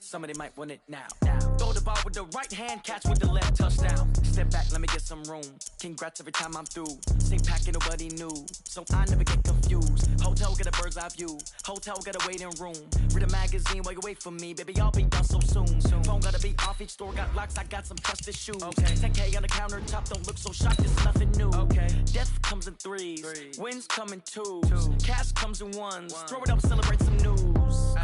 somebody might want it now. Throw the ball with the right hand, catch with the left, touchdown. Step back, let me get some room. Congrats every time I'm through. Same packet, nobody knew, so I never get confused. Hotel got a bird's eye view. Hotel got a waiting room. Read a magazine while you wait for me, baby. I'll be done so soon. Phone gotta be off, each store got locks. I got some trusted shoes. 10K on the countertop, don't look so shocked. It's nothing new. Death comes in threes, wins come in twos, cash comes in ones. Throw it up, celebrate some news.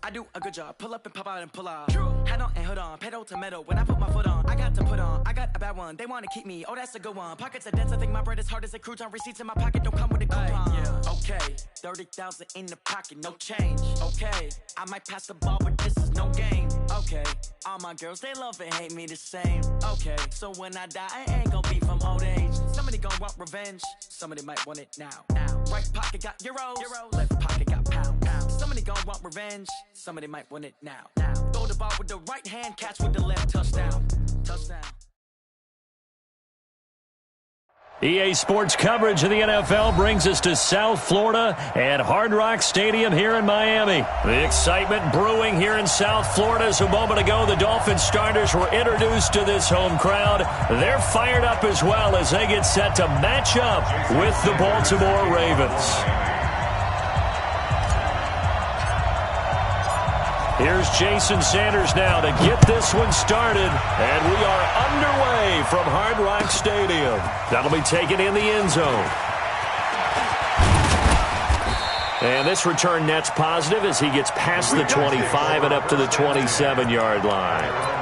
I do a good job, pull up and pop out and pull out. Head on and hood on, pedal to metal. When I put my foot on, I got to put on. I got a bad one, they wanna keep me. Oh, that's a good one. Pockets are dense, I think my bread is hard as a crouton. Receipts in my pocket don't come with a coupon. Okay, 30,000 in the pocket, no change. Okay, I might pass the ball, but this is no game. Okay, all my girls, they love and hate me the same. Okay, so when I die, I ain't gonna be from old age. Somebody gon' want revenge, somebody might want it now. Right pocket got euros, left pocket got pounds. Somebody gon' want revenge, somebody might want it now. Throw the ball with the right hand, catch with the left, touchdown. EA Sports coverage of the NFL brings us to South Florida and Hard Rock Stadium here in Miami. The excitement brewing here in South Florida as a moment ago the Dolphins starters were introduced to this home crowd. They're fired up as well as they get set to match up with the Baltimore Ravens. Here's Jason Sanders now to get this one started, and we are underway from Hard Rock Stadium. That'll be taken in the end zone. And this return net's positive as he gets past the 25 and up to the 27-yard line.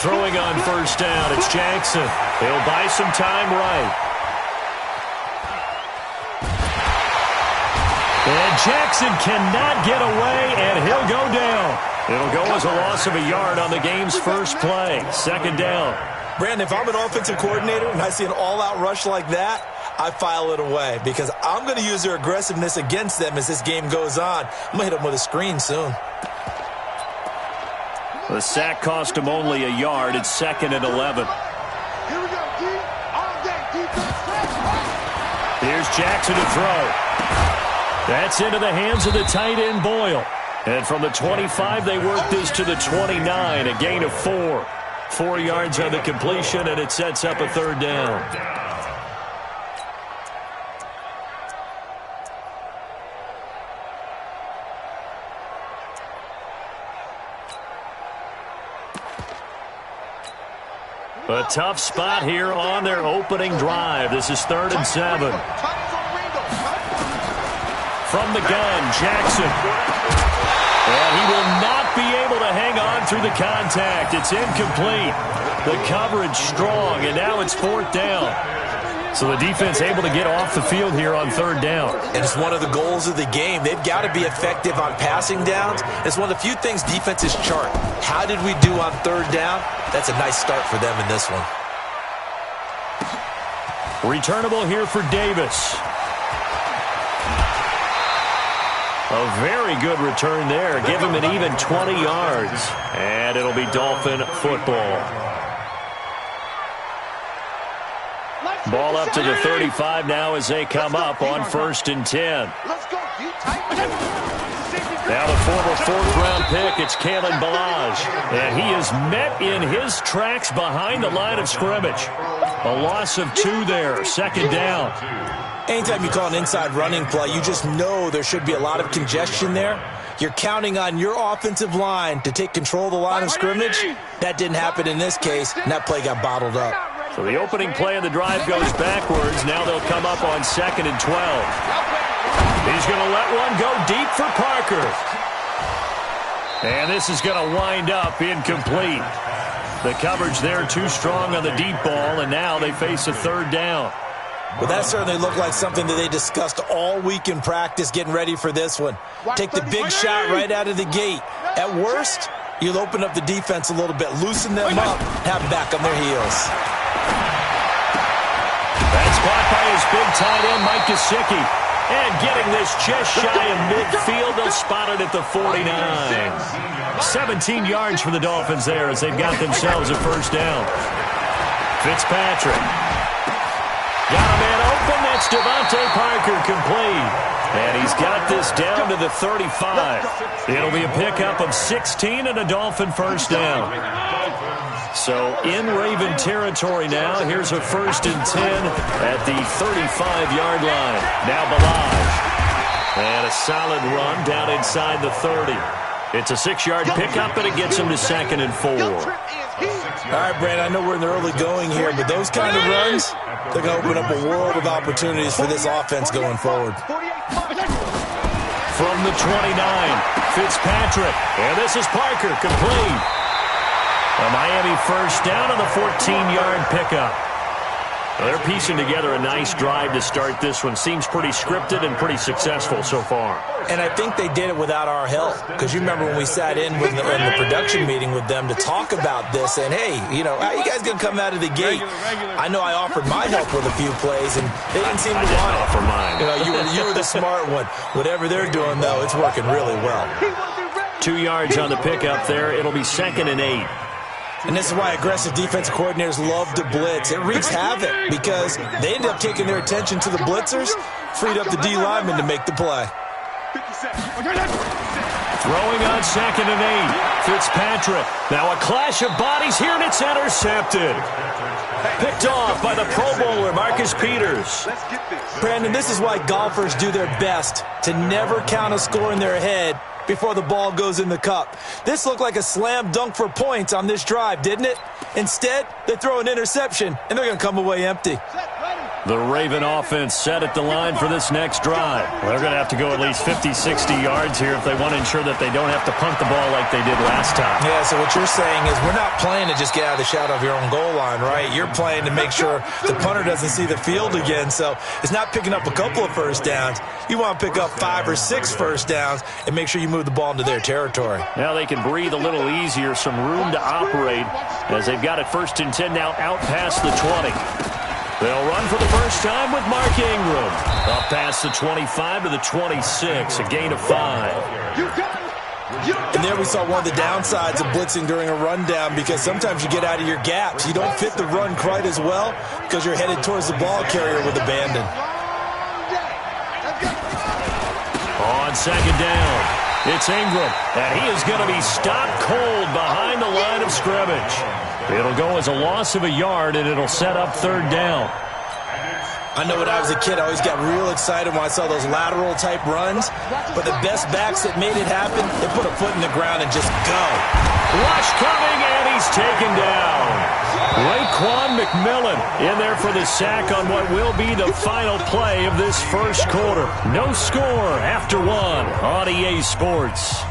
Throwing on first down, it's Jackson. He'll buy some time right. And Jackson cannot get away, and he'll go down. It'll go as a loss of a yard on the game's first play. Second down. Brandon, if I'm an offensive coordinator and I see an all-out rush like that, I file it away because I'm going to use their aggressiveness against them as this game goes on. I'm going to hit them with a screen soon. The sack cost him only a yard. It's 2nd and 11. Here we go, D. All day, defense. Here's Jackson to throw. That's into the hands of the tight end, Boyle. And from the 25, they work this to the 29, a gain of 4. 4 yards on the completion, and it sets up a third down. A tough spot here on their opening drive. This is 3rd and 7. From the gun, Jackson. And he will not be able to hang on through the contact. It's incomplete. The coverage strong, and now it's 4th down. So the defense able to get off the field here on 3rd down. And it's one of the goals of the game. They've got to be effective on passing downs. It's one of the few things defenses chart. How did we do on 3rd down? That's a nice start for them in this one. Returnable here for Davis. A very good return there. Give him an even 20 yards. And it'll be Dolphin football. Ball up to the 35 now as they come up on 1st and 10. Now the former 4th-round pick, it's Kalen Ballage. And he is met in his tracks behind the line of scrimmage. A loss of 2 there, 2nd down. Anytime you call an inside running play, you just know there should be a lot of congestion there. You're counting on your offensive line to take control of the line of scrimmage. That didn't happen in this case, and that play got bottled up. So the opening play of the drive goes backwards. Now they'll come up on 2nd and 12. He's going to let one go deep for Parker. And this is going to wind up incomplete. The coverage there too strong on the deep ball, and now they face a 3rd down. Well, that certainly looked like something that they discussed all week in practice getting ready for this one. Take the big shot right out of the gate. At worst, you'll open up the defense a little bit, loosen them up, have them back on their heels. That's caught by his big tight end, Mike Gesicki. And getting this just shy of midfield, they'll spot it at the 49. 17 yards for the Dolphins there as they've got themselves a 1st down. Fitzpatrick. Got a man open. That's Devontae Parker complete. And he's got this down to the 35. It'll be a pickup of 16 and a Dolphin 1st down. So in Raven territory now. Here's a 1st and 10 at the 35-yard line. Now Ballage. And a solid run down inside the 30. It's a 6-yard pickup, and it gets him to 2nd and 4. All right, Brand, I know we're in the early going here, but those kind of runs, they're going to open up a world of opportunities for this offense going forward. From the 29, Fitzpatrick. And this is Parker, complete. A Miami 1st down on the 14-yard pickup. Well, they're piecing together a nice drive to start this one. Seems pretty scripted and pretty successful so far. And I think they did it without our help. Because you remember when we sat in with in the production meeting with them to talk about this. And, hey, you know, how you guys going to come out of the gate? I know I offered my help with a few plays, and they didn't seem to want it. Offer mine. You know, you were the smart one. Whatever they're doing, though, it's working really well. 2 yards on the pickup there. It'll be 2nd and 8. And this is why aggressive defensive coordinators love to blitz. It wreaks havoc because they end up taking their attention to the blitzers, freed up the D lineman to make the play. Throwing on 2nd and 8. Fitzpatrick. Now a clash of bodies here, and it's intercepted. Picked off by the Pro Bowler, Marcus Peters. Brandon, this is why golfers do their best to never count a score in their head before the ball goes in the cup. This looked like a slam dunk for points on this drive, didn't it? Instead, they throw an interception, and they're going to come away empty. The Raven offense set at the line for this next drive. Well, they're going to have to go at least 50, 60 yards here if they want to ensure that they don't have to punt the ball like they did last time. Yeah, so what you're saying is we're not playing to just get out of the shadow of your own goal line, right? You're playing to make sure the punter doesn't see the field again. So it's not picking up a couple of first downs. You want to pick up 5 or 6 first downs and make sure you move the ball into their territory. Now they can breathe a little easier, some room to operate as they've got it 1st and 10 now out past the 20. They'll run for the first time with Mark Ingram. Up past the 25 to the 26, a gain of 5. And there we saw one of the downsides of blitzing during a rundown because sometimes you get out of your gaps. You don't fit the run quite as well because you're headed towards the ball carrier with abandon. On 2nd down, it's Ingram, and he is going to be stopped cold behind the line of scrimmage. It'll go as a loss of a yard, and it'll set up 3rd down. I know when I was a kid, I always got real excited when I saw those lateral-type runs. But the best backs that made it happen, they put a foot in the ground and just go. Rush coming, and he's taken down. Raekwon McMillan in there for the sack on what will be the final play of this first quarter. No score after one on EA Sports.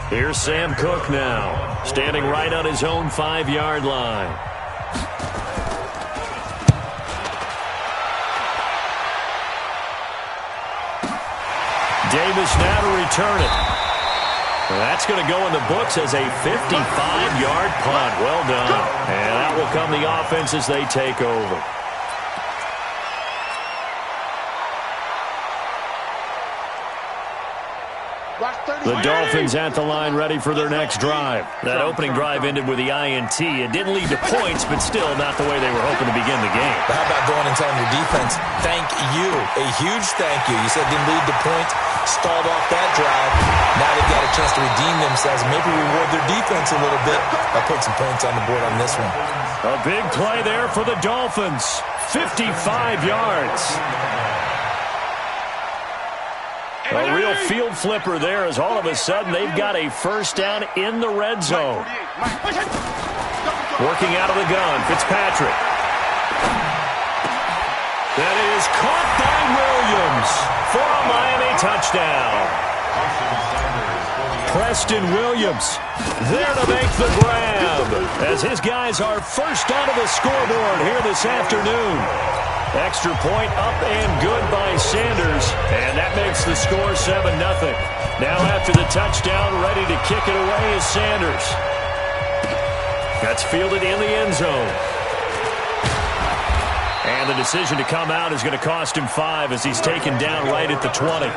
Here's Sam Cook now, standing right on his own 5-yard line. Davis now to return it. That's going to go in the books as a 55-yard punt. Well done. And that will come the offense as they take over. The Dolphins at the line ready for their next drive. That opening drive ended with the INT. It didn't lead to points, but still not the way they were hoping to begin the game. But how about going and telling your defense, thank you, a huge thank you. You said it didn't lead to points, stalled off that drive. Now they've got a chance to redeem themselves and maybe reward their defense a little bit by putting some points on the board on this one. A big play there for the Dolphins. 55 yards. A real field flipper there as all of a sudden they've got a first down in the red zone. Working out of the gun, Fitzpatrick. That is caught by Williams for a Miami touchdown. Preston Williams there to make the grab as his guys are first onto the scoreboard here this afternoon. Extra point up and good by Sanders, and that makes the score 7-0. Now after the touchdown, ready to kick it away is Sanders. That's fielded in the end zone. And the decision to come out is going to cost him 5 as he's taken down right at the 20.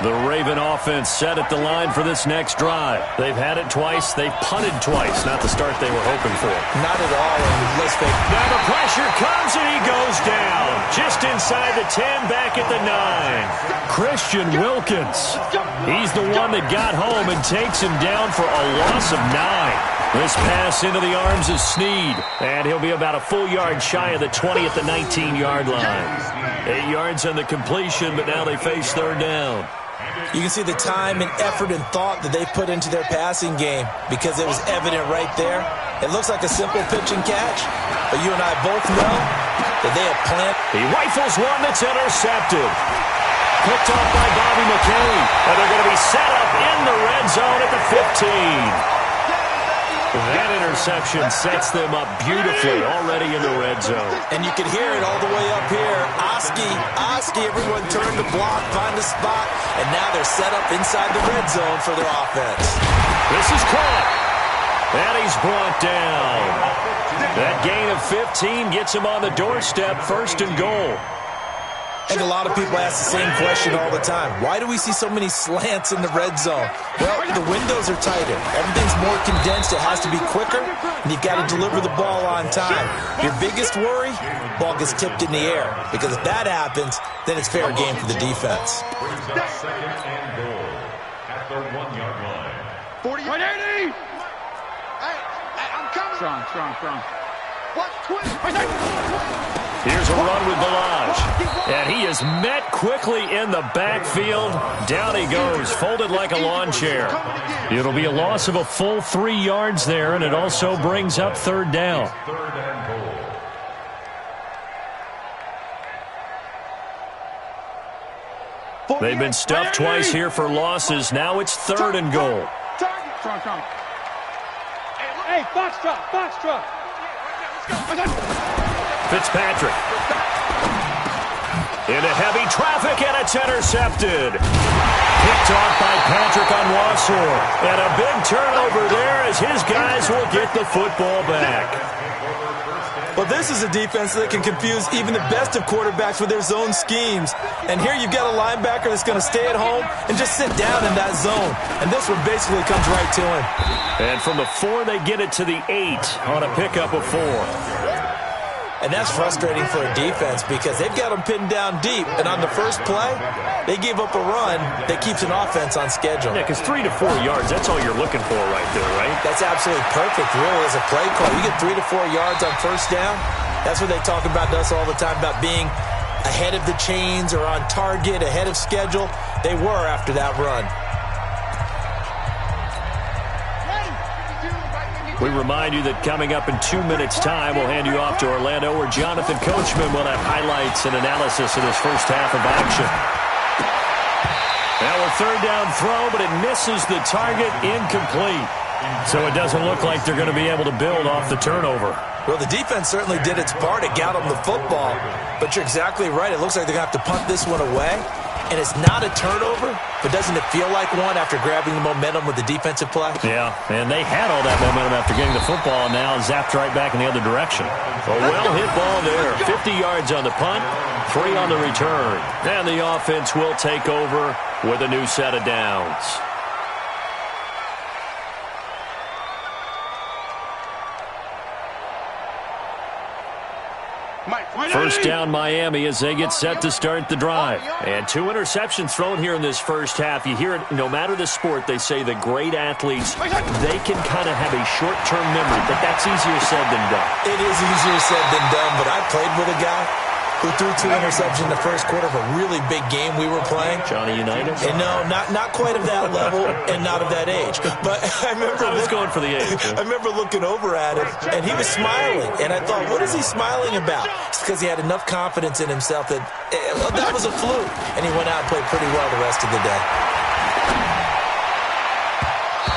The Raven offense set at the line for this next drive. They've had it twice. They've punted twice. Not the start they were hoping for. Not at all. And let's face it. Now the pressure comes and he goes down. Just inside the 10, back at the 9. Christian Wilkins. He's the one that got home and takes him down for a loss of 9. This pass into the arms of Snead. And he'll be about a full yard shy of the 20 at the 19-yard line. 8 yards on the completion, but now they face third down. You can see the time and effort and thought that they put into their passing game because it was evident right there. It looks like a simple pitch and catch, but you and I both know that they have planned. He rifles one that's intercepted. Picked off by Bobby McKay, and they're going to be set up in the red zone at the 15. That interception sets them up beautifully already in the red zone. And you can hear it all the way up here. Oski, everyone turned to block, find a spot, and now they're set up inside the red zone for their offense. This is caught. And he's brought down. That gain of 15 gets him on the doorstep, first and goal. I think a lot of people ask the same question all the time. Why do we see so many slants in the red zone? Well, the windows are tighter. Everything's more condensed. It has to be quicker, and you've got to deliver the ball on time. Your biggest worry, ball gets tipped in the air. Because if that happens, then it's fair game for the defense. Second and goal at the 1-yard line. 40. 180. Hey, I'm coming. Strong. 120. Here's a run with Balaj. And he is met quickly in the backfield. Down he goes, folded like a lawn chair. It'll be a loss of a full 3 yards there, and it also brings up third down. They've been stuffed twice here for losses. Now it's third and goal. Strong. Hey, box truck. Fitzpatrick. Into heavy traffic, and it's intercepted. Picked off by Patrick on Wassor. And a big turnover there as his guys will get the football back. Well, this is a defense that can confuse even the best of quarterbacks with their zone schemes. And here you've got a linebacker that's going to stay at home and just sit down in that zone. And this one basically comes right to him. And from the 4, they get it to the 8 on a pickup of 4. And that's frustrating for a defense because they've got them pinned down deep. And on the first play, they gave up a run that keeps an offense on schedule. Yeah, because 3 to 4 yards, that's all you're looking for right there, right? That's absolutely perfect, really, as a play call. You get 3 to 4 yards on first down. That's what they talk about to us all the time, about being ahead of the chains or on target, ahead of schedule. They were after that run. We remind you that coming up in 2 minutes' time, we'll hand you off to Orlando, where Jonathan Coachman will have highlights and analysis of this first half of action. Now a third down throw, but it misses the target, incomplete. So it doesn't look like they're going to be able to build off the turnover. Well, the defense certainly did its part. It got them the football. But you're exactly right. It looks like they're going to have to punt this one away. And it's not a turnover, but doesn't it feel like one after grabbing the momentum with the defensive play? Yeah, and they had all that momentum after getting the football, and now zapped right back in the other direction. A well-hit ball there. 50 yards on the punt, 3 on the return. And the offense will take over with a new set of downs. First down Miami as they get set to start the drive. And 2 interceptions thrown here in this first half. You hear it, no matter the sport, they say the great athletes, they can kind of have a short-term memory, but that's easier said than done. It is easier said than done, but I played with a guy who threw 2 interceptions in the first quarter of a really big game we were playing. Johnny Unitas? And no, not quite of that level and not of that age. But I remember I was going for the age. I remember looking over at him, and he was smiling. And I thought, what is he smiling about? It's because he had enough confidence in himself that that was a fluke. And he went out and played pretty well the rest of the day.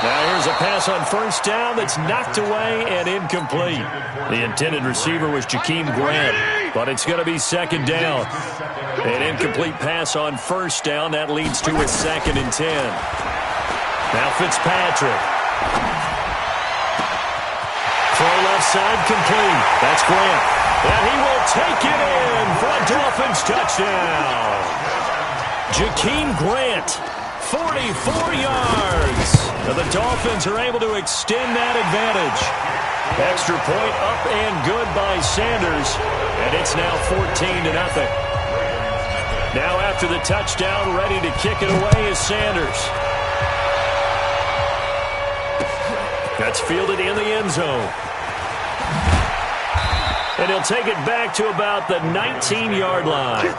Now here's a pass on first down that's knocked away and incomplete. The intended receiver was Jakeem Grant, but it's going to be second down. An incomplete pass on first down. That leads to a 2nd and 10. Now Fitzpatrick. Throw left side complete. That's Grant. And he will take it in for a Dolphins touchdown. Jakeem Grant, 44 yards. Now the Dolphins are able to extend that advantage. Extra point up and good by Sanders. And it's now 14-0. Now after the touchdown, ready to kick it away is Sanders. That's fielded in the end zone. And he'll take it back to about the 19-yard line.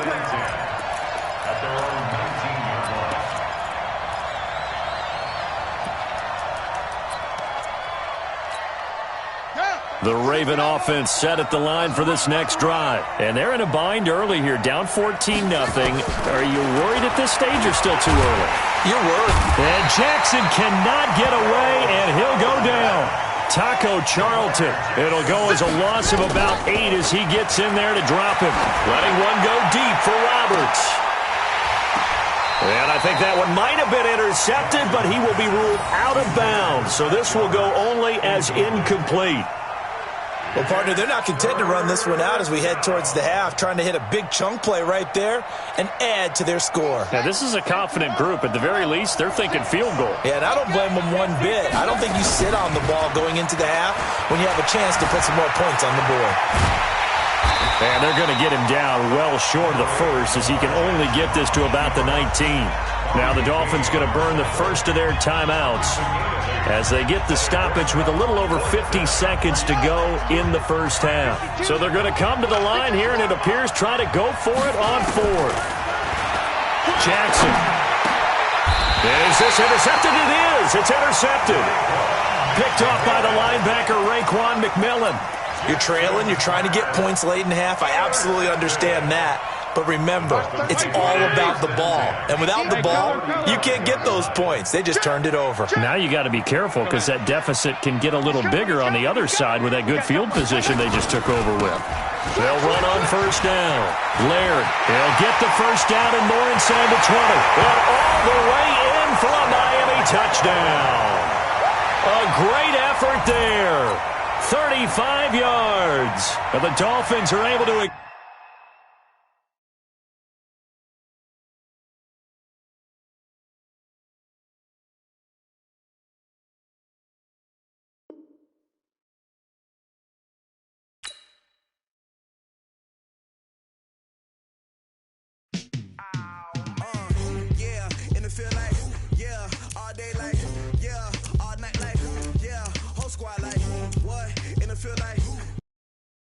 The Raven offense set at the line for this next drive. And they're in a bind early here, down 14-0. Are you worried at this stage or still too early? You're worried. And Jackson cannot get away, and he'll go down. Taco Charlton. It'll go as a loss of about 8 as he gets in there to drop him. Letting one go deep for Roberts. And I think that one might have been intercepted, but he will be ruled out of bounds. So this will go only as incomplete. Well, partner, they're not content to run this one out as we head towards the half, trying to hit a big chunk play right there and add to their score. Now, this is a confident group. At the very least, they're thinking field goal. Yeah, and I don't blame them one bit. I don't think you sit on the ball going into the half when you have a chance to put some more points on the board. And they're going to get him down well short of the first as he can only get this to about the 19. Now the Dolphins going to burn the first of their timeouts as they get the stoppage with a little over 50 seconds to go in the first half. So they're going to come to the line here, and it appears try to go for it on 4th. Jackson. Is this intercepted? It is. It's intercepted. Picked off by the linebacker, Raekwon McMillan. You're trailing. You're trying to get points late in half. I absolutely understand that. But remember, it's all about the ball. And without the ball, you can't get those points. They just turned it over. Now you got to be careful because that deficit can get a little bigger on the other side with that good field position they just took over with. They'll run on first down. Laird, he'll get the first down and more inside the 20. And all the way in for a Miami touchdown. A great effort there. 35 yards. And the Dolphins are able to feel like